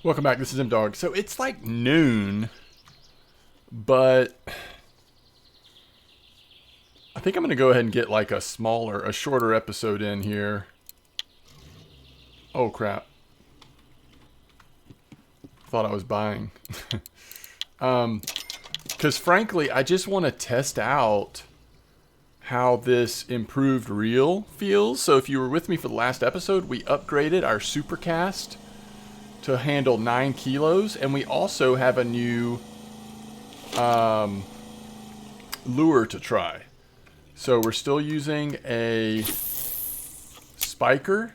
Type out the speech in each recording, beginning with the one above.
Welcome back. This is MDawg. So it's like noon, but I think I'm going to go ahead and get like a shorter episode in here. Oh, crap. Thought I was buying. Because frankly, I just want to test out how this improved reel feels. So if you were with me for the last episode, we upgraded our supercast to handle 9 kilos, and we also have a new lure to try. So we're still using a spiker,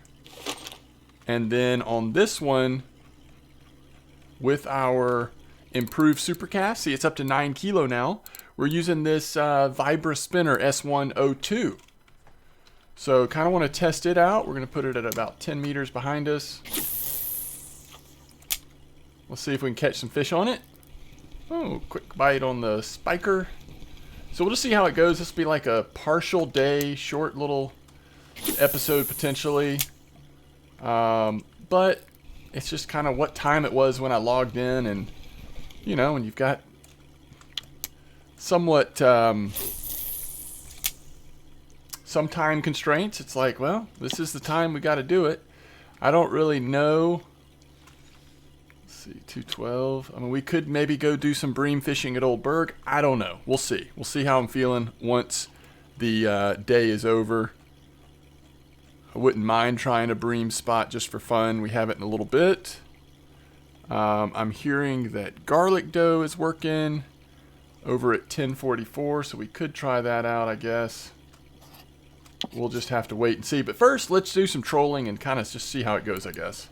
and then on this one, with our improved supercast, see it's up to 9 kilo now, we're using this Vibra Spinner S102. So kind of want to test it out. We're going to put it at about 10 meters behind us. Let's see if we can catch some fish on it. Oh, quick bite on the spiker. So we'll just see how it goes. This will be like a partial day, short little episode potentially. But it's just kind of what time it was when I logged in. And, you know, when you've got somewhat some time constraints, it's like, well, this is the time we got to do it. I don't really know. 212. I mean, we could maybe go do some bream fishing at Old Berg. I don't know. We'll see. We'll see how I'm feeling once the day is over. I wouldn't mind trying a bream spot just for fun. We have it in a little bit. I'm hearing that garlic dough is working over at 1044, so we could try that out, I guess. We'll just have to wait and see. But first, let's do some trolling and kind of just see how it goes, I guess.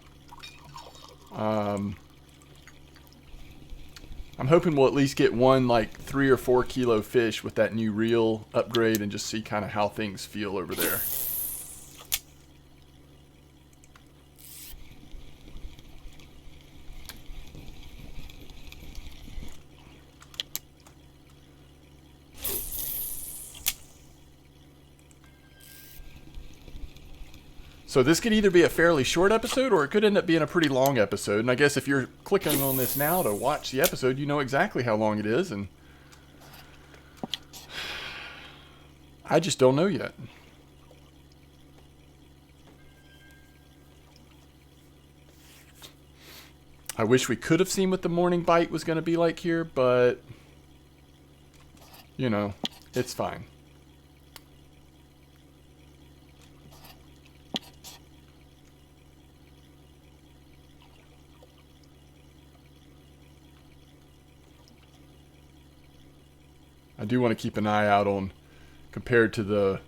I'm hoping we'll at least get one like 3 or 4 kilo fish with that new reel upgrade and just see kind of how things feel over there. So this could either be a fairly short episode or it could end up being a pretty long episode. And I guess if you're clicking on this now to watch the episode, you know exactly how long it is. And I just don't know yet. I wish we could have seen what the morning bite was going to be like here, but, you know, it's fine. I do want to keep an eye out on, compared to the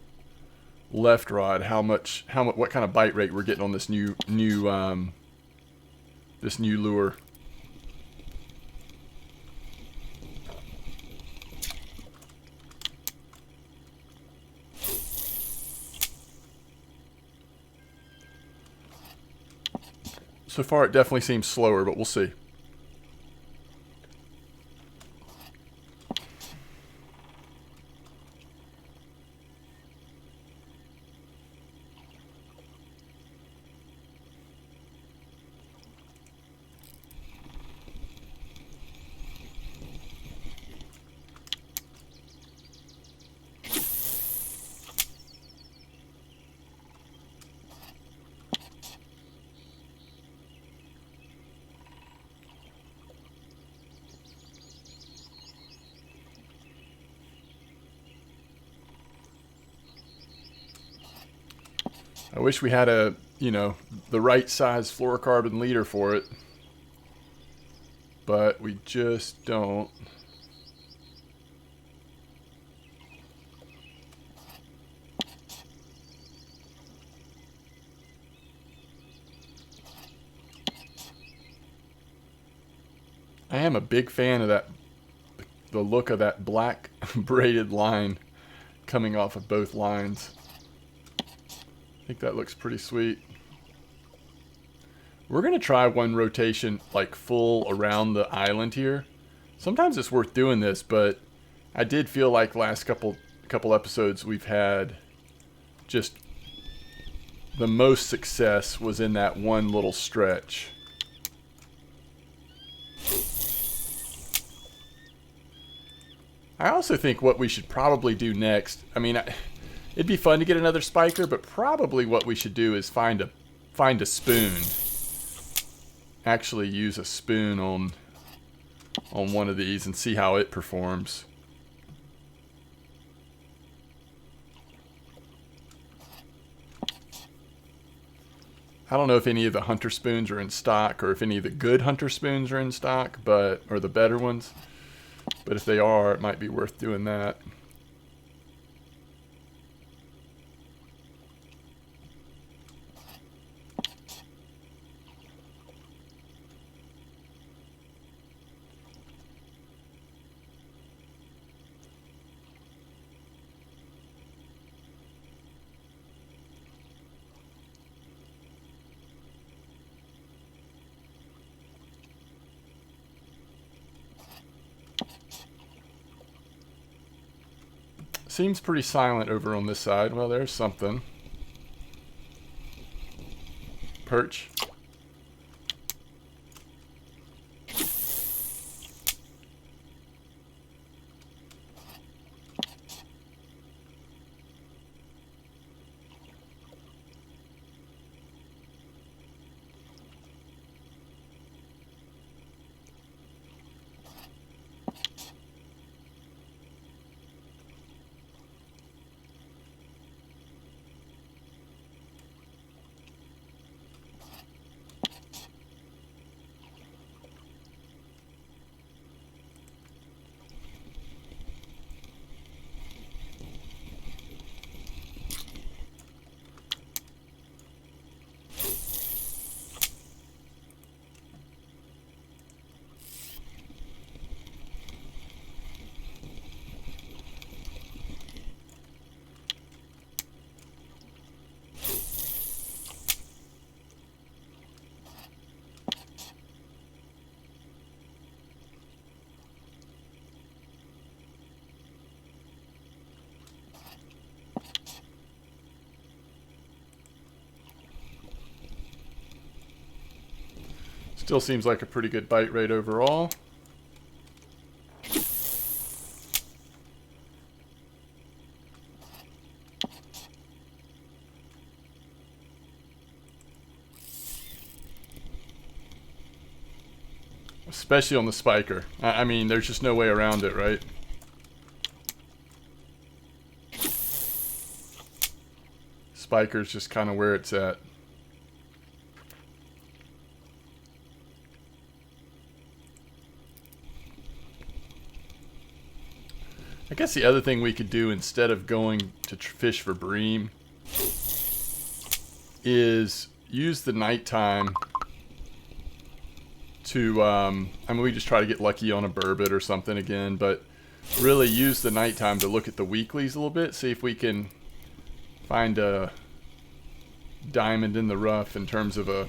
left rod, what kind of bite rate we're getting on this new lure. So far, it definitely seems slower, but we'll see. I wish we had the right size fluorocarbon leader for it, but we just don't. I am a big fan of the look of that black braided line coming off of both lines. I think that looks pretty sweet. We're going to try one rotation like full around the island here. Sometimes it's worth doing this, but I did feel like last couple episodes we've had just the most success was in that one little stretch. I also think what we should probably do next, I mean, it'd be fun to get another spiker, but probably what we should do is find a spoon. Actually use a spoon on one of these and see how it performs. I don't know if any of the hunter spoons are in stock or if any of the good hunter spoons are in stock, or the better ones. But if they are, it might be worth doing that. Seems pretty silent over on this side. Well, there's something. Perch. Still seems like a pretty good bite rate overall. Especially on the spiker. I mean, there's just no way around it, right? Spiker's just kind of where it's at. I guess the other thing we could do instead of going to fish for bream is use the nighttime to, I mean, we just try to get lucky on a burbot or something again, but really use the nighttime to look at the weeklies a little bit, see if we can find a diamond in the rough in terms of a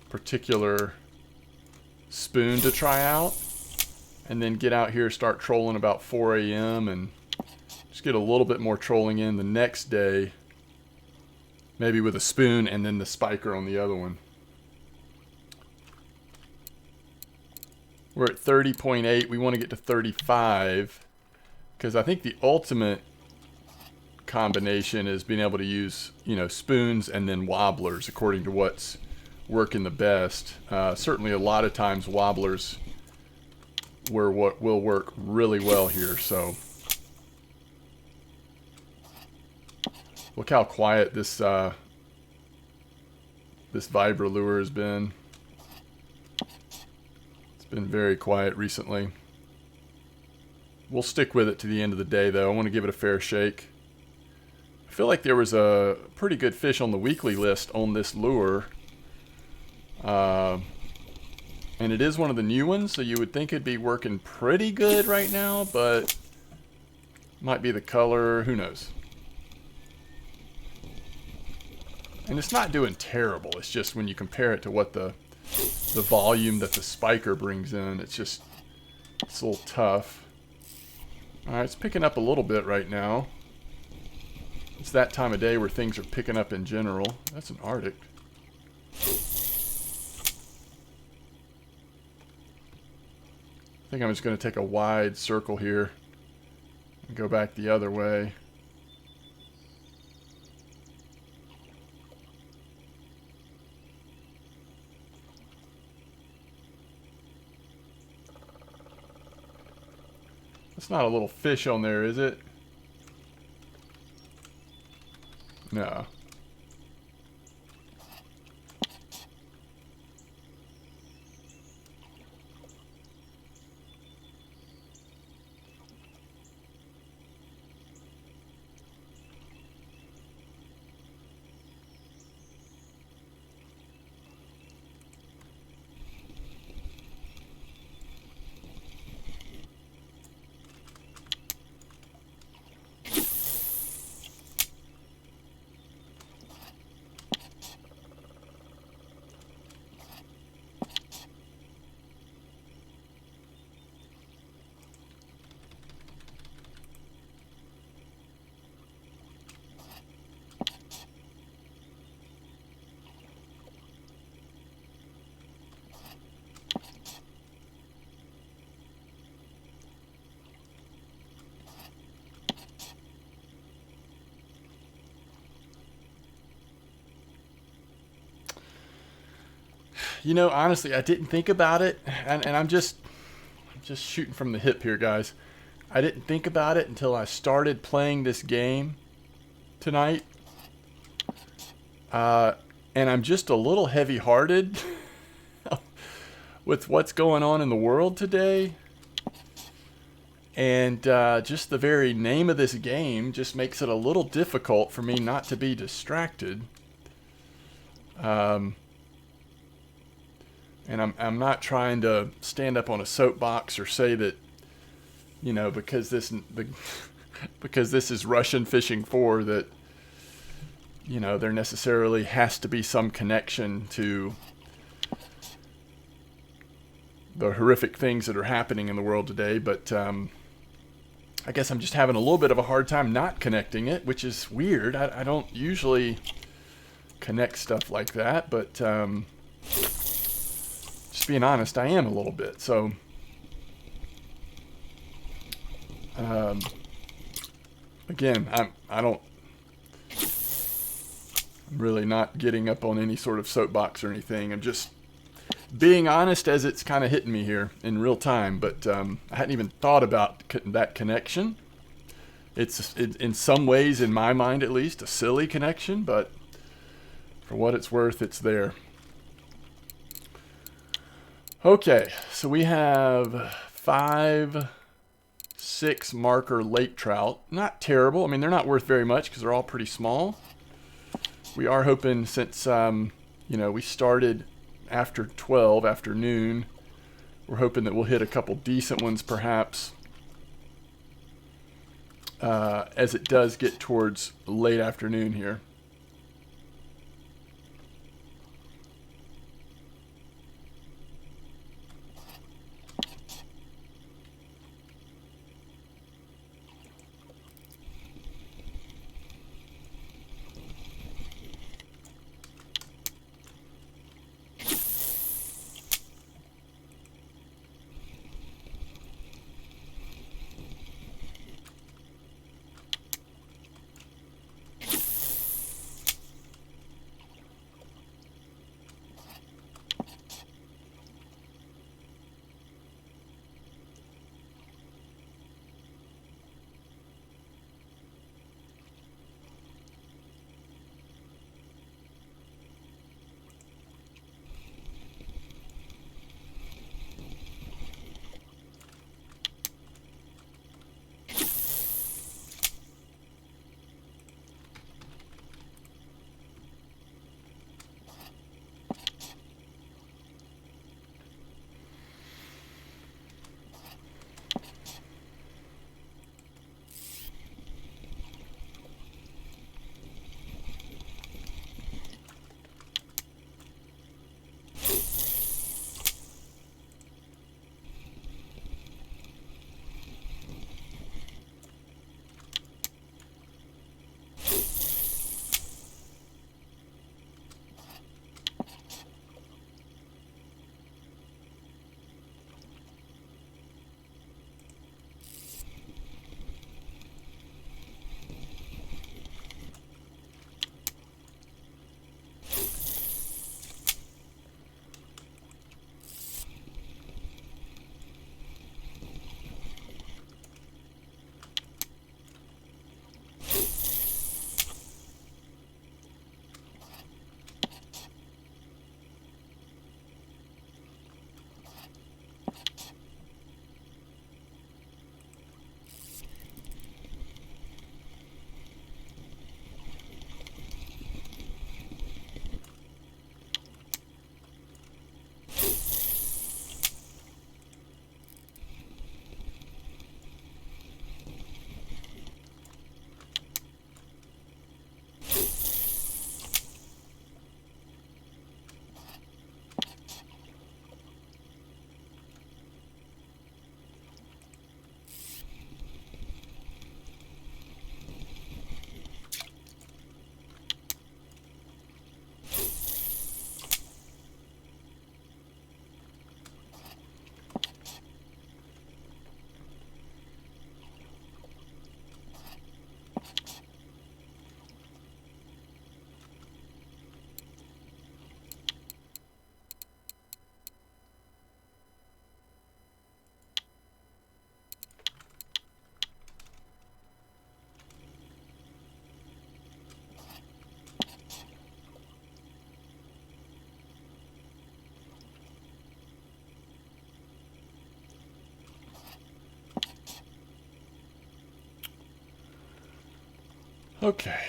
particular spoon to try out. And then get out here, start trolling about 4 a.m. and just get a little bit more trolling in the next day. Maybe with a spoon and then the spiker on the other one. We're at 30.8. We want to get to 35. Because I think the ultimate combination is being able to use, you know, spoons and then wobblers according to what's working the best. Certainly a lot of times wobblers where what will work really well here. So look how quiet this this vibra lure has been. It's been very quiet recently. We'll stick with it to the end of the day though. I want to give it a fair shake. I feel like there was a pretty good fish on the weekly list on this lure. And it is one of the new ones, so you would think it'd be working pretty good right now, but might be the color, who knows. And it's not doing terrible, it's just when you compare it to what the volume that the spiker brings in, it's a little tough. Alright, it's picking up a little bit right now. It's that time of day where things are picking up in general. That's an Arctic. I think I'm just going to take a wide circle here. Go back the other way. It's not a little fish on there, is it? No. You know, honestly, I didn't think about it, and I'm just shooting from the hip here, guys. I didn't think about it until I started playing this game tonight, and I'm just a little heavy-hearted with what's going on in the world today, and just the very name of this game just makes it a little difficult for me not to be distracted. And I'm not trying to stand up on a soapbox or say that, you know, because this is Russian Fishing 4 that, you know, there necessarily has to be some connection to the horrific things that are happening in the world today. But I guess I'm just having a little bit of a hard time not connecting it, which is weird. I don't usually connect stuff like that, but just being honest, I am a little bit. So, again, I'm really not getting up on any sort of soapbox or anything. I'm just being honest as it's kind of hitting me here in real time. But I hadn't even thought about that connection. It's in some ways, in my mind at least, a silly connection, but for what it's worth, it's there. Okay, so we have 5, 6 marker lake trout. Not terrible. I mean, they're not worth very much because they're all pretty small. We are hoping, since you know, we started after 12, after noon, we're hoping that we'll hit a couple decent ones perhaps as it does get towards late afternoon here. Okay.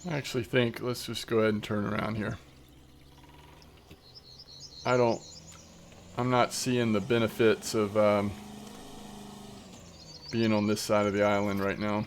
I actually think let's just go ahead and turn around here. I'm not seeing the benefits of being on this side of the island right now.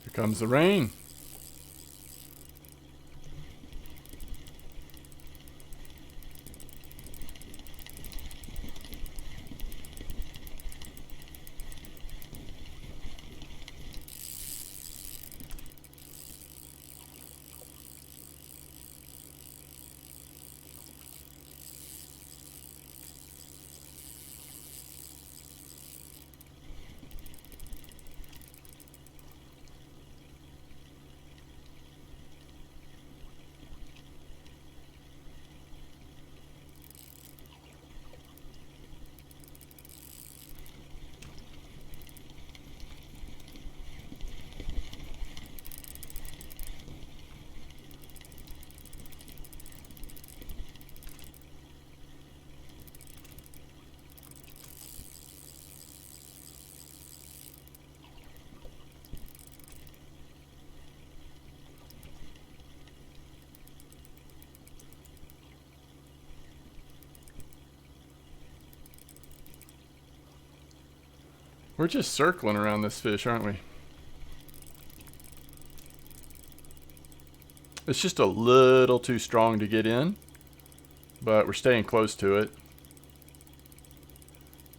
Here comes the rain. We're just circling around this fish, aren't we? It's just a little too strong to get in, but we're staying close to it.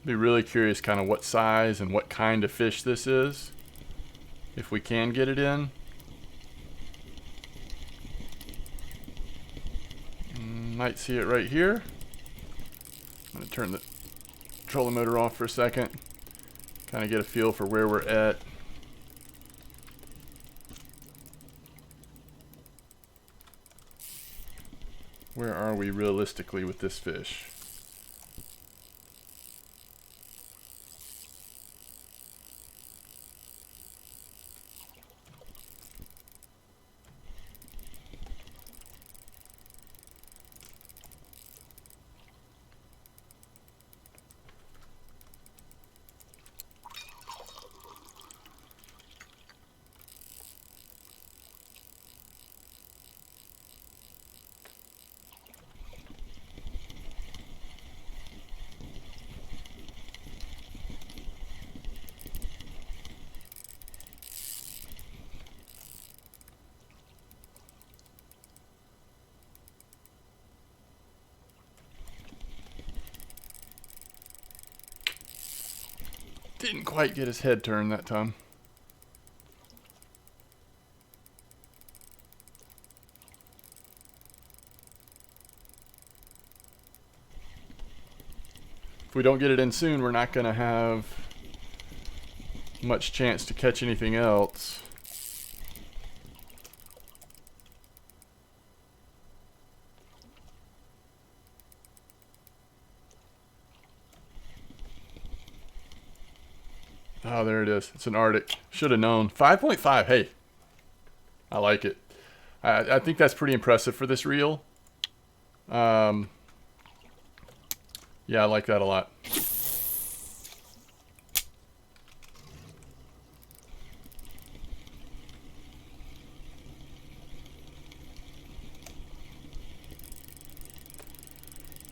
Be really curious kind of what size and what kind of fish this is, if we can get it in. Might see it right here. I'm going to turn the trolling motor off for a second. Kind of get a feel for where we're at. Where are we realistically with this fish? Didn't quite get his head turned that time. If we don't get it in soon, we're not going to have much chance to catch anything else. Oh, there it is. It's an Arctic. Should have known. 5.5. Hey, I like it. I think that's pretty impressive for this reel. Yeah, I like that a lot.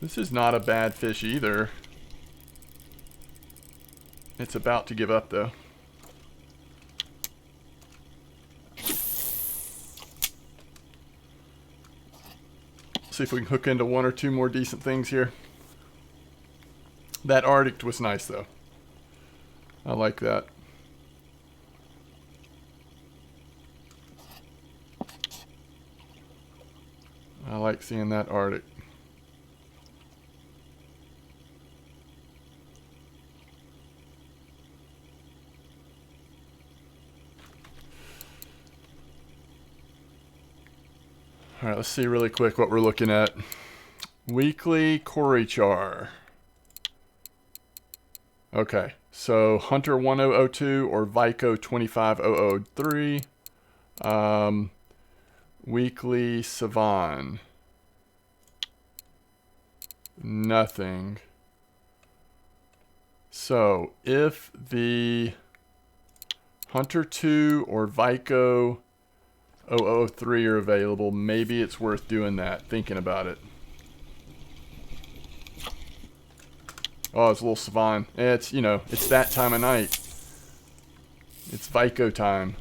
This is not a bad fish either. It's about to give up though. See if we can hook into one or two more decent things here. That Arctic was nice though. I like that. I like seeing that Arctic. All right, let's see really quick what we're looking at. Weekly Cory char. Okay, so Hunter 1002 or Vico 25003. Weekly Savan. Nothing. So if the Hunter 2 or Vico 003 are available, maybe it's worth doing that, thinking about it. Oh, it's a little Savan. It's, you know, it's that time of night. It's Vico time.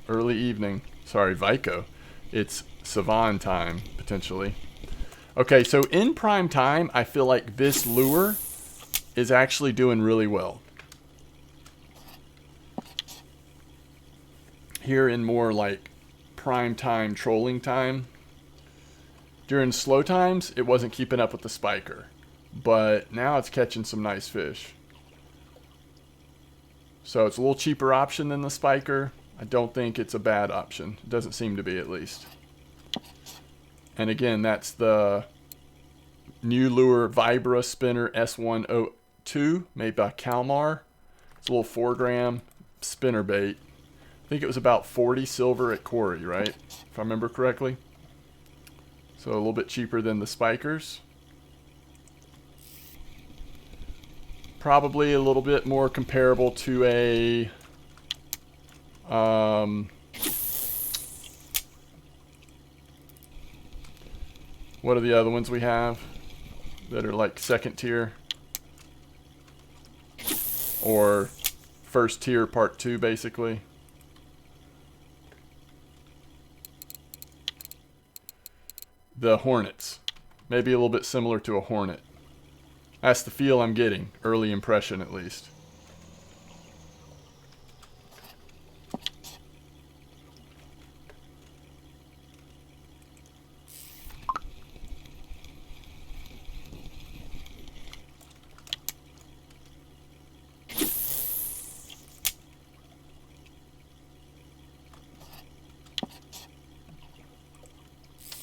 Early evening. Sorry, Vico. It's Savan time, potentially. Okay, so in prime time, I feel like this lure is actually doing really well. Here in more like prime time trolling time. During slow times, it wasn't keeping up with the spiker. But now it's catching some nice fish. So it's a little cheaper option than the spiker. I don't think it's a bad option. It doesn't seem to be, at least. And again, that's the new lure Vibra Spinner S102 made by Kalmar. It's a little 4-gram spinner bait. I think it was about 40 silver at Cory, right? If I remember correctly. So a little bit cheaper than the spikers. Probably a little bit more comparable to a what are the other ones we have that are like second tier or first tier part 2 basically? The Hornets. Maybe a little bit similar to a Hornet. That's the feel I'm getting. Early impression, at least.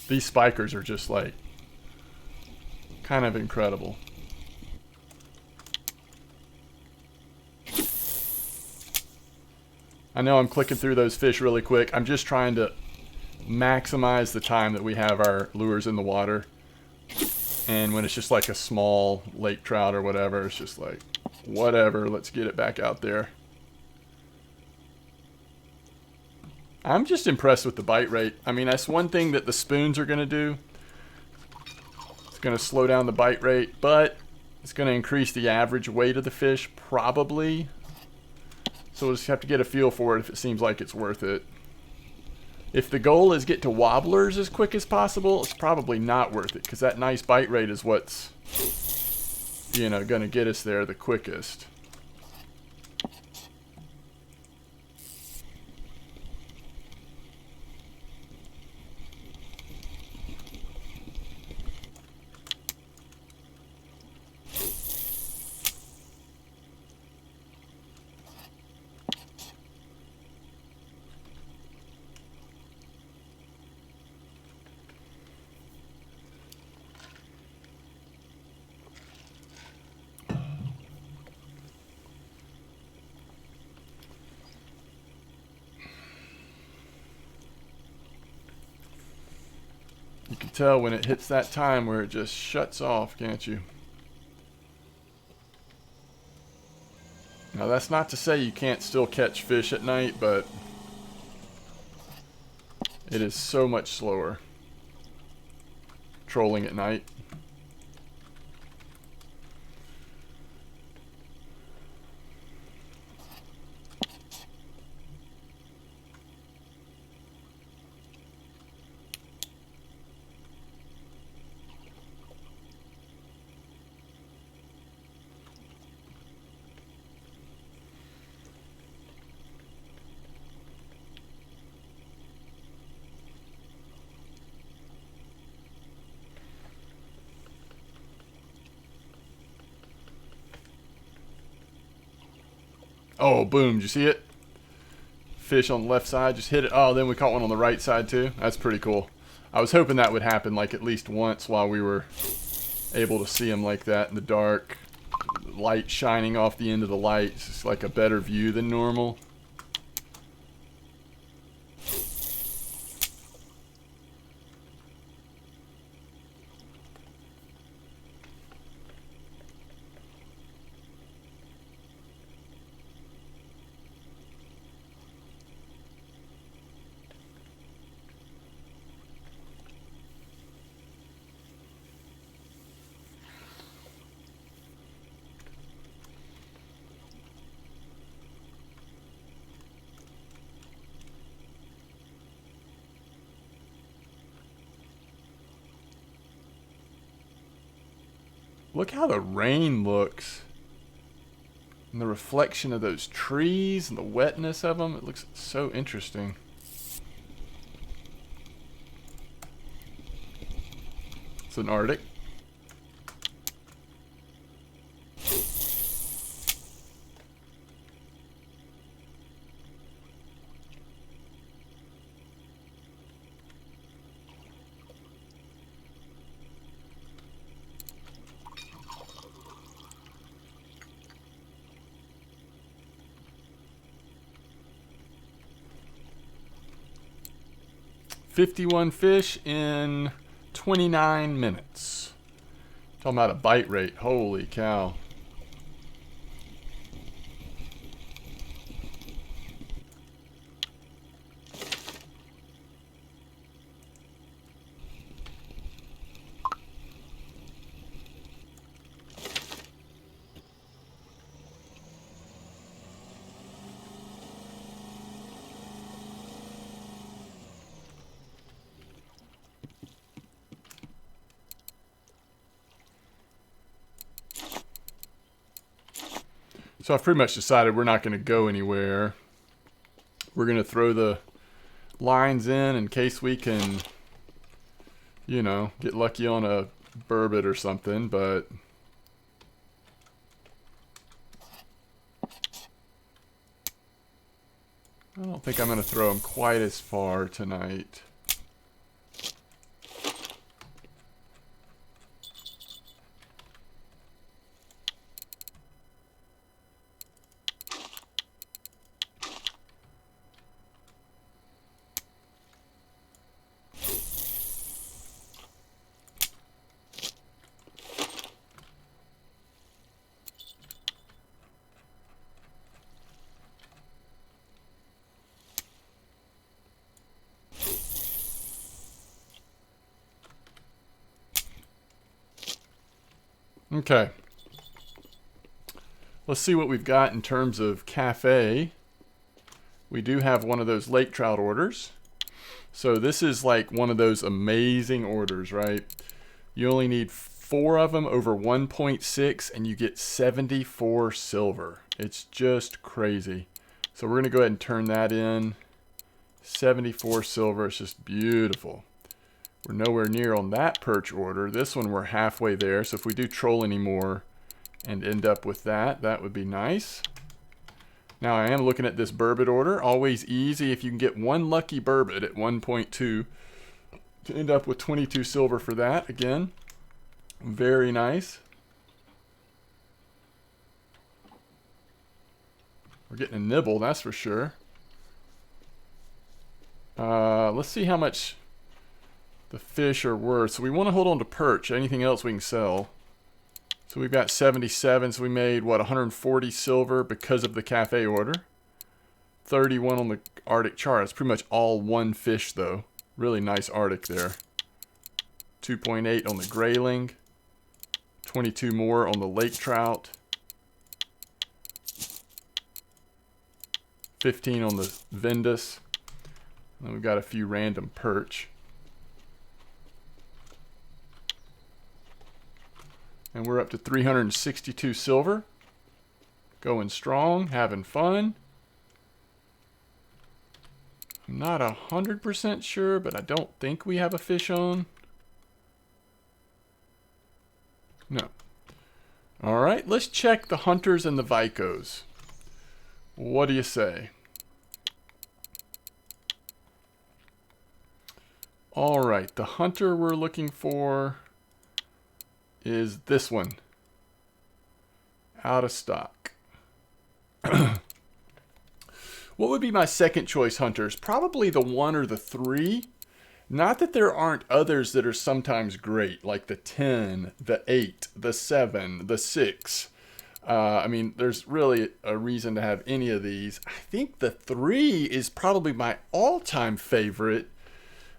These spikers are just like kind of incredible. I know I'm clicking through those fish really quick. I'm just trying to maximize the time that we have our lures in the water. And when it's just like a small lake trout or whatever, it's just like, whatever, let's get it back out there. I'm just impressed with the bite rate. I mean, that's one thing that the spoons are going to do. It's going to slow down the bite rate, but it's going to increase the average weight of the fish, probably. So we'll just have to get a feel for it if it seems like it's worth it. If the goal is get to wobblers as quick as possible, it's probably not worth it, because that nice bite rate is what's, you know, going to get us there the quickest. can tell when it hits that time where it just shuts off, can't you? Now that's not to say you can't still catch fish at night, but it is so much slower trolling at night. Oh, boom. Did you see it? Fish on the left side. Just hit it. Oh, then we caught one on the right side, too. That's pretty cool. I was hoping that would happen, like, at least once while we were able to see him like that in the dark. Light shining off the end of the light. It's just like a better view than normal. Look how the rain looks. And the reflection of those trees and the wetness of them. It looks so interesting. It's an Arctic. $51 fish in 29 minutes. Talking about a bite rate. Holy cow. So I've pretty much decided we're not going to go anywhere. We're going to throw the lines in case we can, you know, get lucky on a burbot or something, but I don't think I'm going to throw them quite as far tonight. Okay. Let's see what we've got in terms of cafe. We do have one of those lake trout orders. So this is like one of those amazing orders, right? You only need 4 of them over 1.6 and you get 74 silver. It's just crazy. So we're going to go ahead and turn that in. 74 silver. It's just beautiful. We're nowhere near on that perch order. This one we're halfway there. So if we do troll anymore and end up with that, that would be nice. Now I am looking at this burbot order. Always easy if you can get one lucky burbot at 1.2 to end up with 22 silver for that. Again, very nice. We're getting a nibble, that's for sure. Let's see how much the fish are worth. So we want to hold on to perch. Anything else we can sell. So we've got 77. So we made, what, 140 silver because of the cafe order. 31 on the Arctic char. It's pretty much all one fish, though. Really nice Arctic there. 2.8 on the grayling. 22 more on the lake trout. 15 on the Vendus. And we've got a few random perch. And we're up to 362 silver. Going strong, having fun. I'm not 100% sure, but I don't think we have a fish on. No. Alright, let's check the hunters and the Vicos. What do you say? Alright, the hunter we're looking for is this one. Out of stock. What would be my second choice hunters? Probably the 1 or the 3. Not that there aren't others that are sometimes great, like the 10, the 8, the 7, the 6. I mean, there's really a reason to have any of these. I think the 3 is probably my all-time favorite,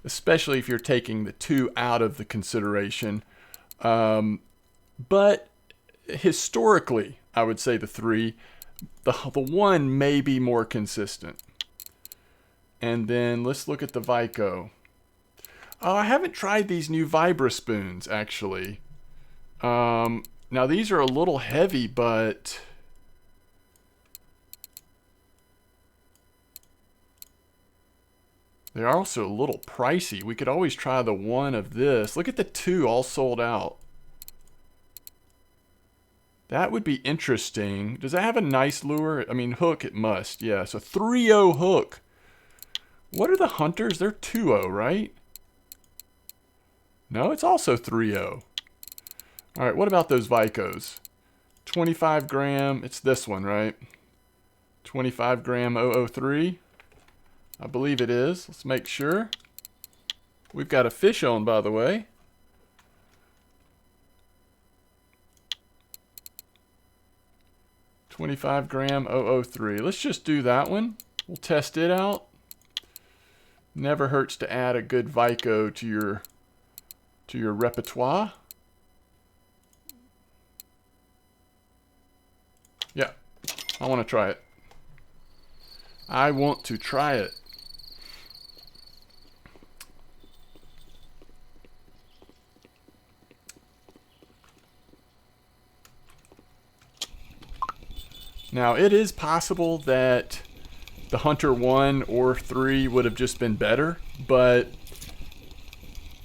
especially if you're taking the 2 out of the consideration. But historically, I would say the 3. The 1 may be more consistent. And then let's look at the Vico. I haven't tried these new Vibra spoons, actually. Now, these are a little heavy, but they're also a little pricey. We could always try the 1 of this. Look at the 2 all sold out. That would be interesting. Does that have a nice lure? I mean, hook it must. Yeah, so 3.0 hook. What are the hunters? They're 2.0, right? No, it's also 3.0. All right, what about those Vicos? 25 gram. It's this one, right? 25 gram 003. I believe it is. Let's make sure. We've got a fish on, by the way. $25 gram 003. Let's just do that one. We'll test it out. Never hurts to add a good Vico to your repertoire. Yeah, I want to try it. I want to try it. Now, it is possible that the Hunter 1 or 3 would have just been better, but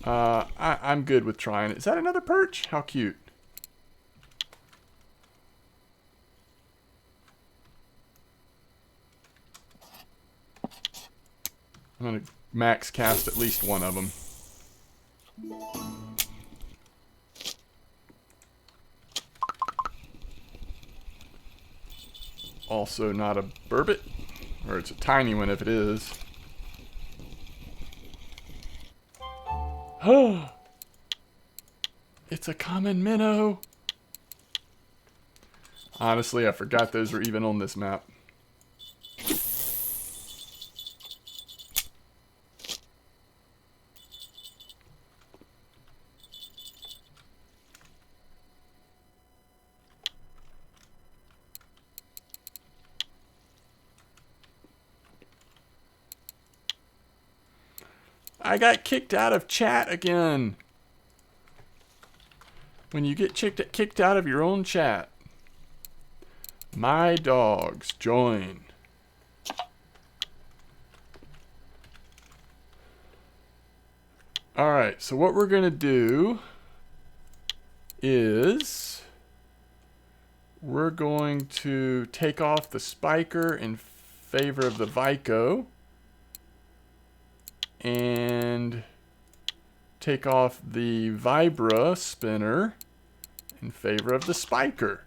I'm good with trying it. Is that another perch? How cute. I'm going to max cast at least one of them. Also not a burbot, or it's a tiny one if it is. Oh, it's a common minnow. Honestly, I forgot those were even on this map. I got kicked out of chat again. When you get kicked out of your own chat. MDawg, join. Alright, so what we're going to do is we're going to take off the spiker in favor of the Vico. And take off the Vibra spinner in favor of the spiker.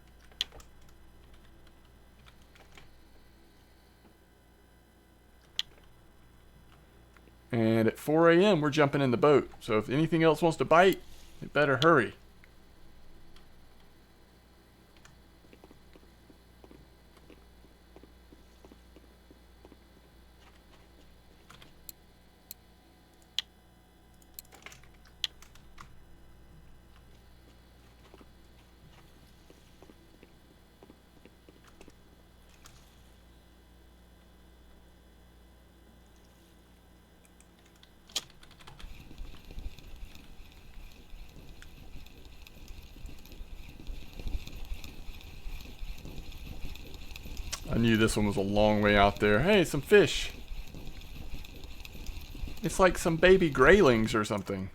And at 4 a.m. we're jumping in the boat. So if anything else wants to bite, it better hurry. I knew this one was a long way out there. Hey, some fish. It's like some baby graylings or something.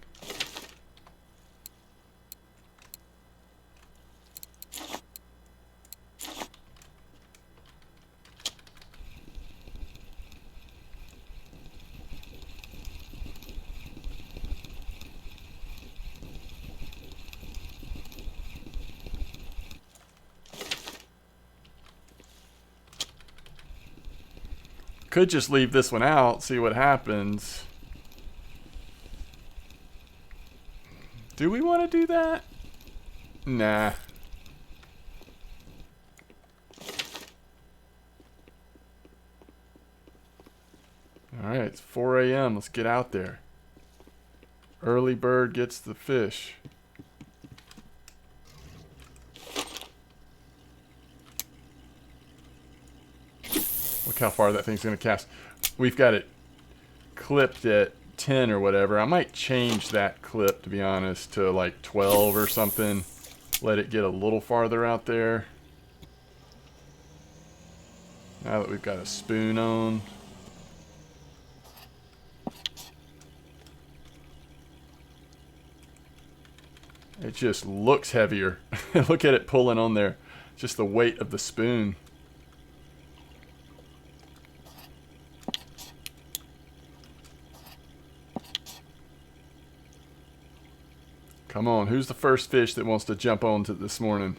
Could just leave this one out, see what happens. Do we want to do that? Nah. Alright, it's 4 a.m. Let's get out there. Early bird gets the fish. Look how far that thing's going to cast. We've got it clipped at 10 or whatever. I might change that clip, to be honest, to like 12 or something. Let it get a little farther out there. Now that we've got a spoon on. It just looks heavier. Look at it pulling on there. Just the weight of the spoon. Come on, who's the first fish that wants to jump on to this morning?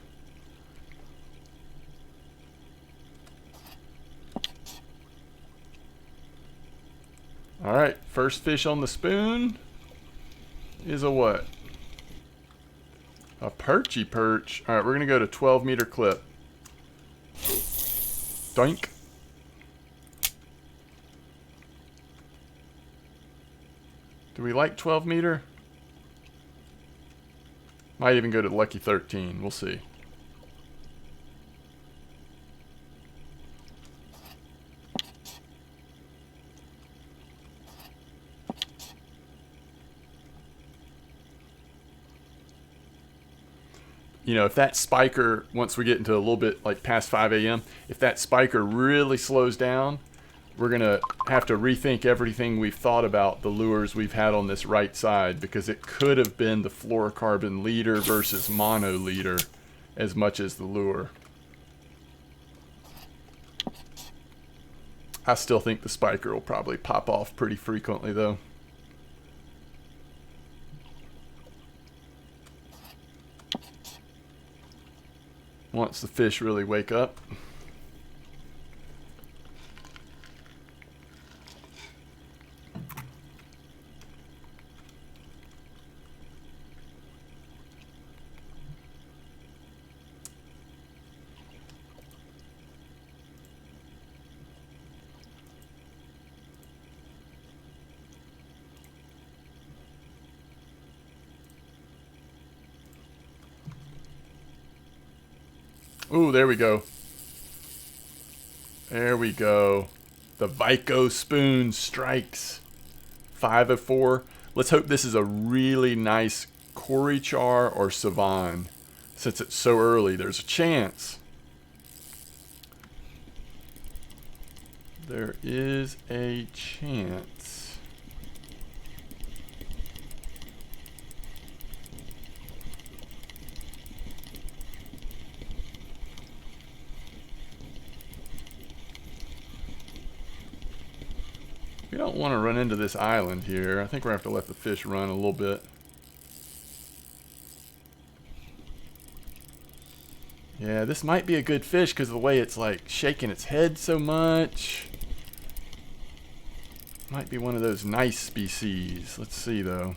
Alright, first fish on the spoon is a what? A perchy perch. Alright, we're going to go to 12-meter clip. Doink. Do we like 12-meter? Might even go to lucky 13. We'll see. You know, if that spiker, once we get into a little bit like past 5 a.m., if that spiker really slows down, we're going to have to rethink everything we've thought about the lures we've had on this right side, because it could have been the fluorocarbon leader versus mono leader as much as the lure. I still think the spiker will probably pop off pretty frequently though. Once the fish really wake up. Ooh, there we go. There we go. The Vico spoon strikes. 5 of 4. Let's hope this is a really nice Cory Char or Savan. Since it's so early, there's a chance. There is a chance. We don't want to run into this island here. I think we're going to have to let the fish run a little bit. Yeah, this might be a good fish because of the way it's like shaking its head so much. Might be one of those nice species. Let's see though.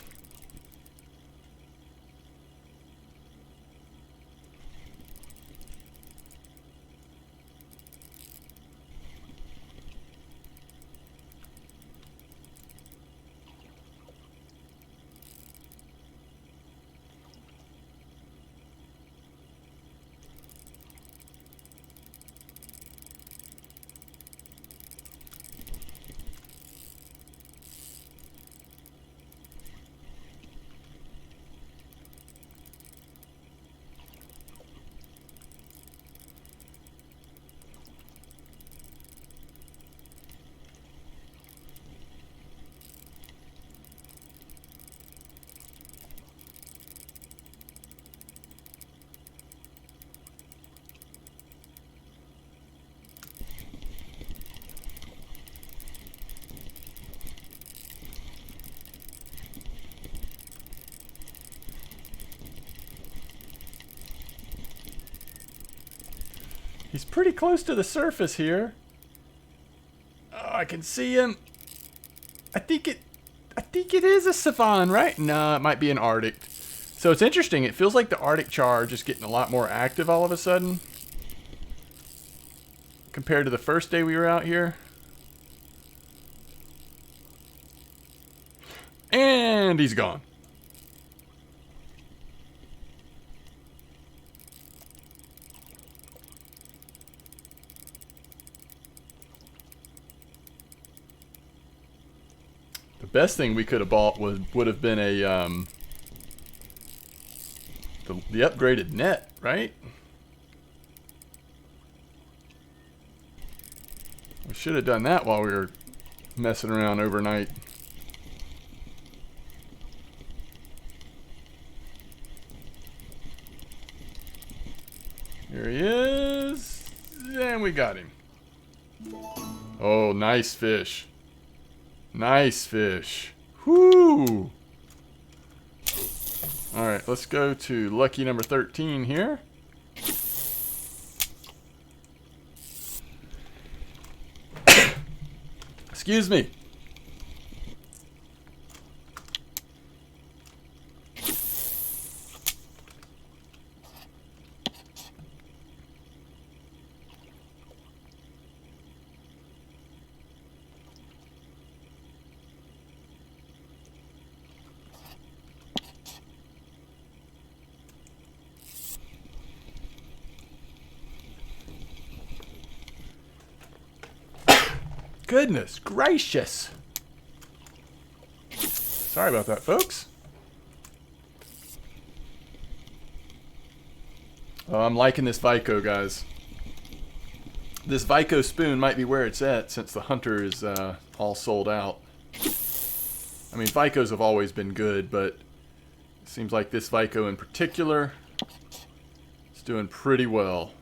He's pretty close to the surface here. Oh, I can see him. I think it is a savan, right? No, it might be an Arctic. So it's interesting. It feels like the Arctic charge is getting a lot more active all of a sudden compared to the first day we were out here. And he's gone. The best thing we could have bought would have been a the upgraded net, right? We should have done that while we were messing around overnight. Here he is, and we got him. Oh, nice fish. Nice fish. Whoo! Alright, let's go to lucky number 13 here. Excuse me. Goodness gracious. Sorry about that, folks. Oh, I'm liking this Vico, guys. This Vico spoon might be where it's at since the Hunter is all sold out. I mean, Vicos have always been good, but it seems like this Vico in particular is doing pretty well.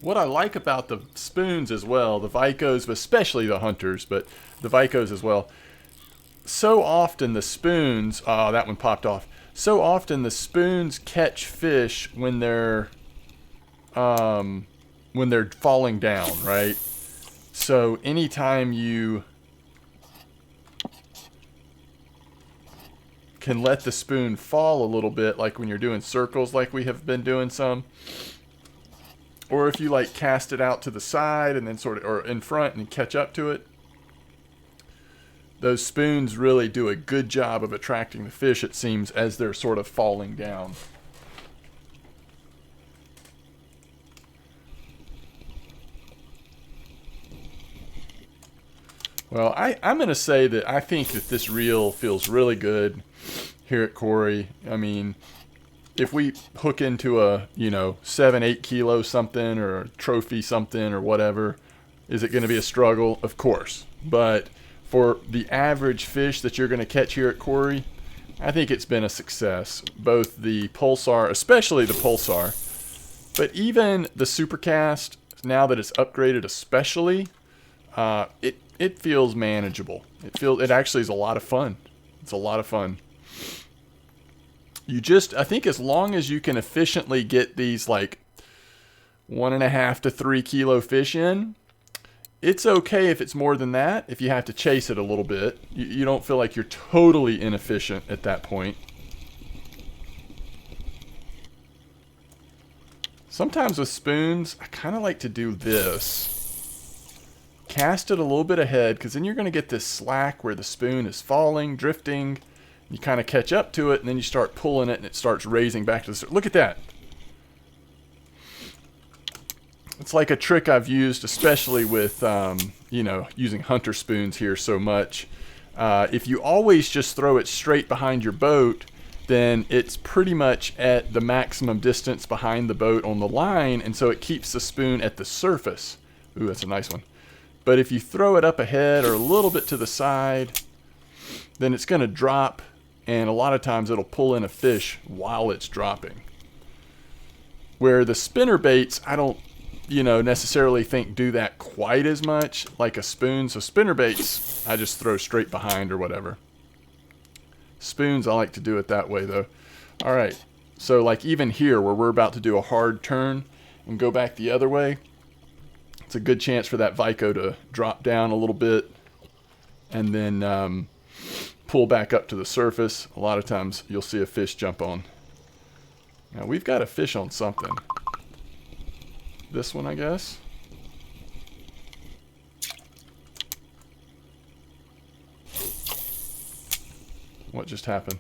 What I like about the spoons as well, the Vicos, especially the Hunters, but the Vicos as well, so often the spoons, oh, that one popped off. So often the spoons catch fish when they're falling down, right? So anytime you can let the spoon fall a little bit, like when you're doing circles like we have been doing some, or if you like cast it out to the side and then sort of, or in front and catch up to it, those spoons really do a good job of attracting the fish, it seems, as they're sort of falling down. Well, I'm going to say that I think that this reel feels really good here at Quarry. I mean, if we hook into a, 7-8 kilo something or a trophy something or whatever, Is it going to be a struggle? Of course. But for the average fish that you're going to catch here at Quarry, I think it's been a success. Both the Pulsar, especially the Pulsar, but even the Supercast, now that it's upgraded especially, it feels manageable. It actually is a lot of fun. It's a lot of fun. I think as long as you can efficiently get these like 1.5 to 3 kilo fish in, it's okay if it's more than that. If you have to chase it a little bit, you don't feel like you're totally inefficient at that point. Sometimes with spoons, I kind of like to do this. Cast it a little bit ahead, because then you're going to get this slack where the spoon is falling, drifting. You kind of catch up to it, and then you start pulling it, and it starts raising back to the surface. Look at that. It's like a trick I've used, especially with, using hunter spoons here so much. If you always just throw it straight behind your boat, then it's pretty much at the maximum distance behind the boat on the line, and so it keeps the spoon at the surface. Ooh, that's a nice one. But if you throw it up ahead or a little bit to the side, then it's going to drop, and a lot of times it'll pull in a fish while it's dropping. Where the spinner baits, I don't necessarily think do that quite as much like a spoon. So spinner baits, I just throw straight behind or whatever. Spoons, I like to do it that way though. All right, so like even here where we're about to do a hard turn and go back the other way, it's a good chance for that Vico to drop down a little bit and then pull back up to the surface. A lot of times you'll see a fish jump on. Now we've got a fish on something. This one, I guess. What just happened?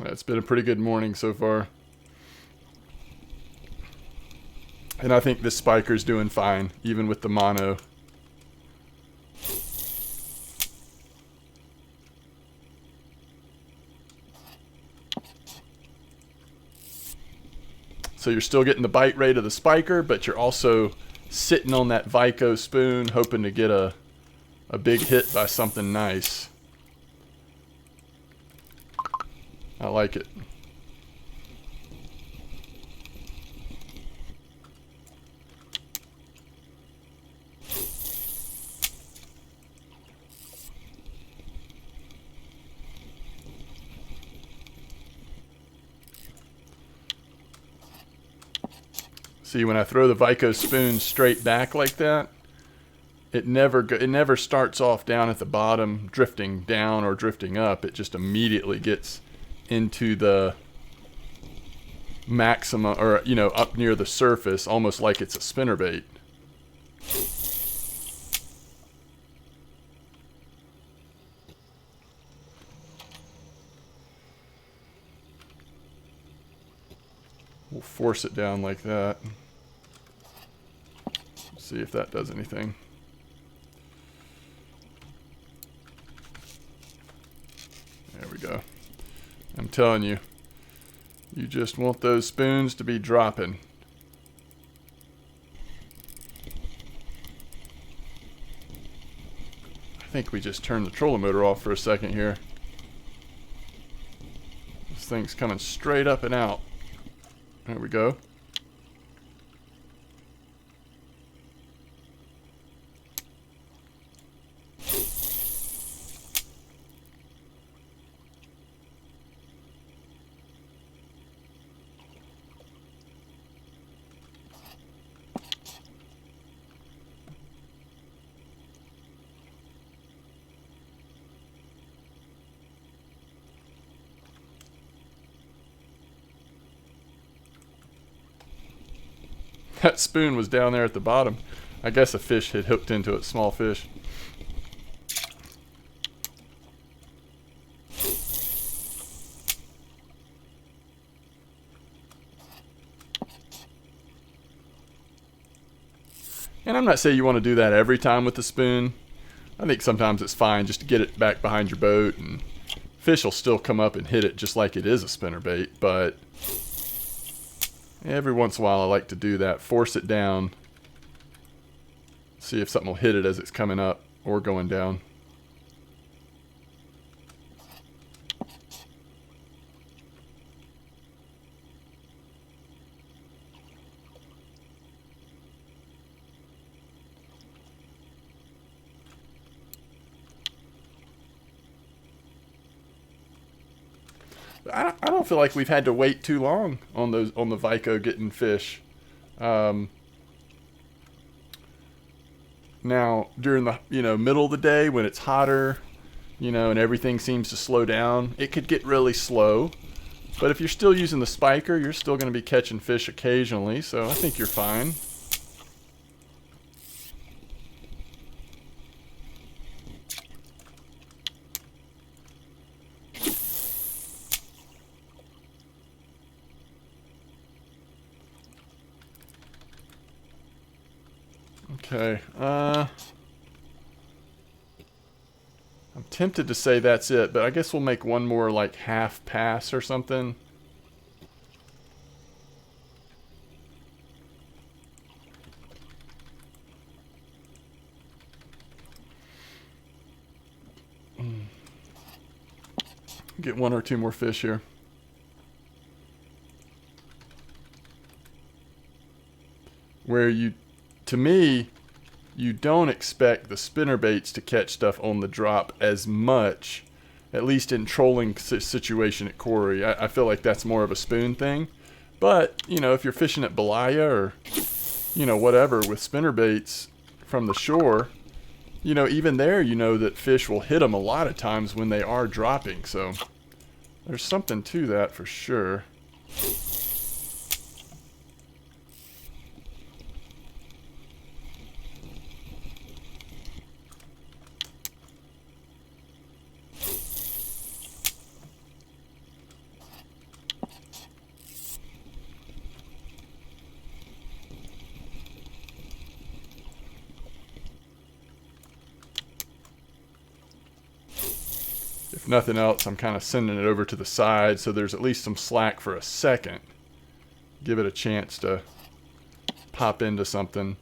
It's been a pretty good morning so far. And I think this spiker's doing fine, even with the mono. So you're still getting the bite rate of the spiker, but you're also sitting on that Vico spoon, hoping to get a big hit by something nice. I like it. See, when I throw the Vico spoon straight back like that, it never starts off down at the bottom, drifting down or drifting up. It just immediately gets into the maximum, or up near the surface, almost like it's a spinnerbait. We'll force it down like that. See if that does anything. There we go. I'm telling you, you just want those spoons to be dropping. I think we just turned the trolling motor off for a second here. This thing's coming straight up and out. There we go. That spoon was down there at the bottom. I guess a fish had hooked into it, small fish. And I'm not saying you want to do that every time with the spoon. I think sometimes it's fine just to get it back behind your boat, and fish will still come up and hit it just like it is a spinnerbait, but every once in a while I like to do that, force it down, see if something will hit it as it's coming up or going down. I don't feel like we've had to wait too long on the Vico getting fish. Now during the middle of the day when it's hotter, and everything seems to slow down, it could get really slow. But if you're still using the spiker, you're still going to be catching fish occasionally, so I think you're fine. Okay, I'm tempted to say that's it, but I guess we'll make one more like half pass or something. Get one or two more fish here. Where to me, you don't expect the spinnerbaits to catch stuff on the drop as much, at least in trolling situation at Quarry. I feel like that's more of a spoon thing. But, if you're fishing at Belaya or, whatever with spinnerbaits from the shore, even there, that fish will hit them a lot of times when they are dropping. So there's something to that for sure. If nothing else, I'm kind of sending it over to the side so there's at least some slack for a second. Give it a chance to pop into something.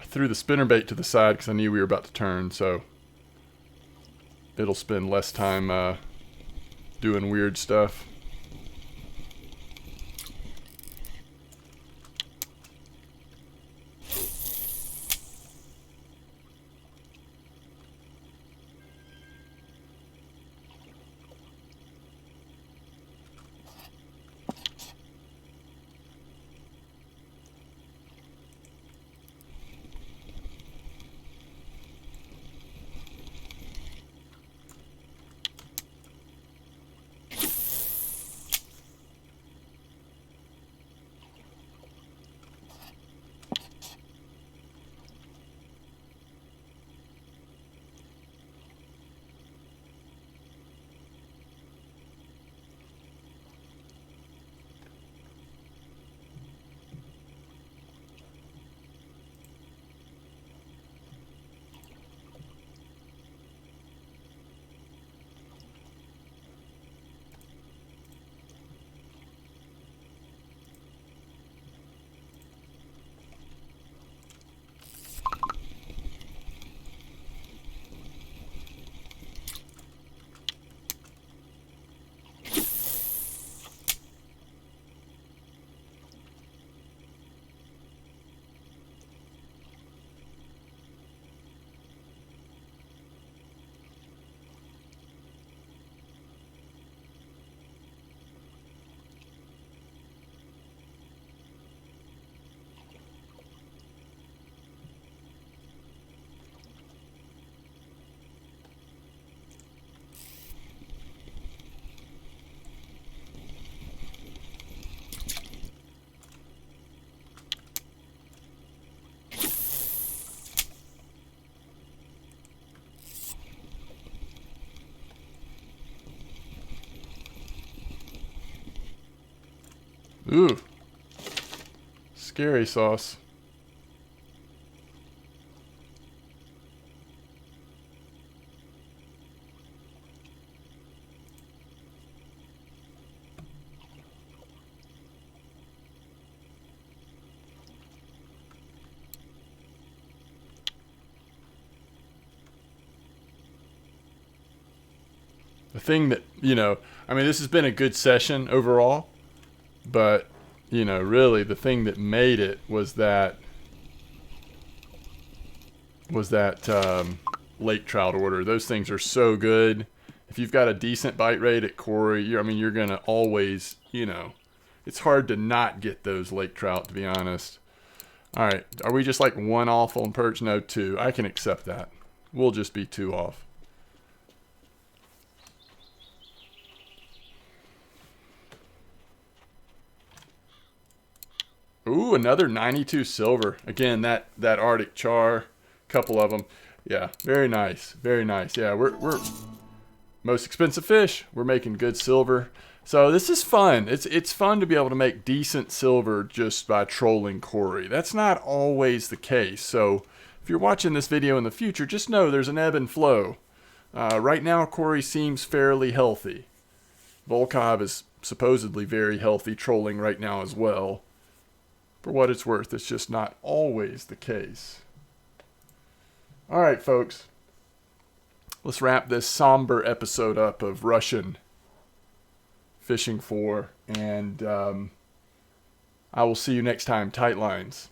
Threw the spinnerbait to the side because I knew we were about to turn, so it'll spend less time doing weird stuff. Ooh. Scary sauce. The thing that, I mean, this has been a good session overall, but, really the thing that made it was that lake trout order. Those things are so good. If you've got a decent bite rate at Corey, you're going to always, it's hard to not get those lake trout, to be honest. All right, are we just like 1 off on perch? No, 2. I can accept that. We'll just be 2 off. Ooh, another 92 silver. Again, that Arctic char, couple of them. Yeah, very nice, very nice. Yeah, we're most expensive fish. We're making good silver. So this is fun. It's fun to be able to make decent silver just by trolling Corey. That's not always the case. So if you're watching this video in the future, just know there's an ebb and flow. Right now, Corey seems fairly healthy. Volkov is supposedly very healthy, trolling right now as well. For what it's worth, it's just not always the case. All right, folks. Let's wrap this somber episode up of Russian Fishing 4. And I will see you next time. Tight lines.